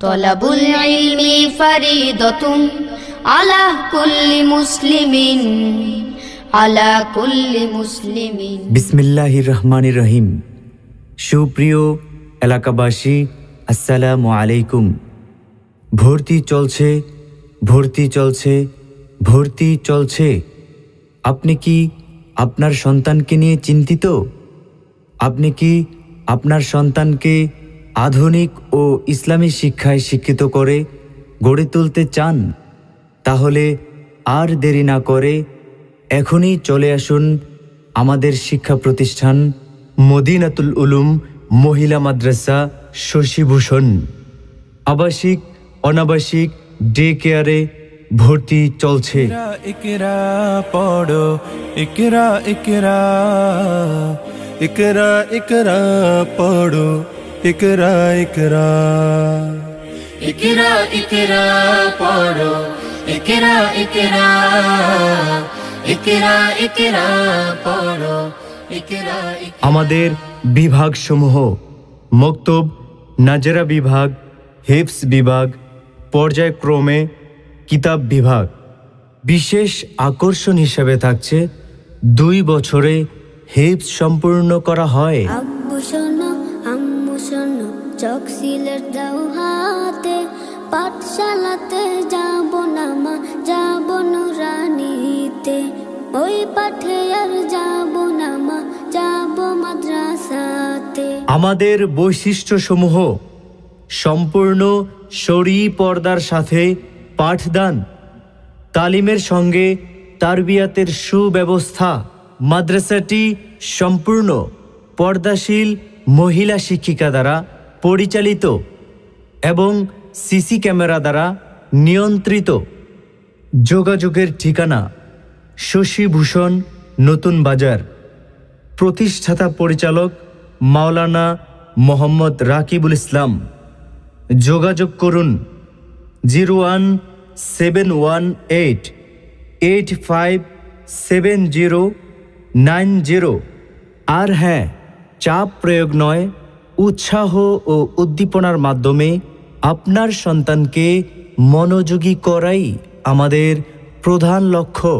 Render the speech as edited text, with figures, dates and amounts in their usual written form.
তলাবুল ইলমি ফরিদাতুন আলা কুল্লি মুসলিমিন আলা কুল্লি মুসলিমিন। বিসমিল্লাহির রহমানির রহিম। সুপ্রিয় এলাকাবাসী, আসসালামু আলাইকুম। ভর্তি চলছে, ভর্তি চলছে, ভর্তি চলছে। আপনি কি আপনার সন্তানকে নিয়ে চিন্তিত? আপনি কি আপনার সন্তানকে আধুনিক ও ইসলামী শিক্ষায় শিক্ষিত করে গড়ে তুলতে চান? তাহলে আর দেরি না করে এখনই চলে আসুন আমাদের শিক্ষা প্রতিষ্ঠান মদিনাতুল উলুম মহিলা মাদ্রাসা শশীভূষণ। আবাসিক অনাবাসিক ডে কেয়ারে ভর্তি চলছে। ইকরা পড়ো, ইকরা ইকরা, ইকরা ইকরা পড়ো, ইকরা ইকরা, ইকরা ইকরা পড়ো, ইকরা ইকরা, ইকরা ইকরা পড়ো, ইকরা। আমাদের বিভাগসমূহ: মক্তব, নাজেরা বিভাগ, হিফজ বিভাগ, পর্যায়ক্রমে কিতাব বিভাগ। বিশেষ আকর্ষণ হিসেবে থাকছে 2 বছরে হিফজ সম্পূর্ণ করা হয়। আব্বু শোনো, আম্মু শোনো, চক সিলেট দাও হাতে, পাঠশালাতে যাব না মা, যাব নুরানিতে, ওই পাঠে আর যাব না মা, যাব মাদ্রাসাতে। আমাদের বৈশিষ্ট্যসমূহ: সম্পূর্ণ শরঈ পর্দার সাথে পাঠদান, তালিমের সঙ্গে তারবিয়াতের সুব্যবস্থা। মাদ্রাসাটি সম্পূর্ণ পর্দাশীল মহিলা শিক্ষিকা দ্বারা পরিচালিত এবং সিসি ক্যামেরা দ্বারা নিয়ন্ত্রিত। যোগাযোগের ঠিকানা: শশীভূষণ, নতুন বাজার। প্রতিষ্ঠাতা পরিচালক মাওলানা মোহাম্মদ রাকিবুল ইসলাম। যোগাযোগ করুন 01718857090। আর হ্যাঁ, চাপ প্রয়োগ নয়, উৎসাহ ও উদ্দীপনার মাধ্যমে আপনার সন্তানকে মনোযোগী করাই আমাদের প্রধান লক্ষ্য।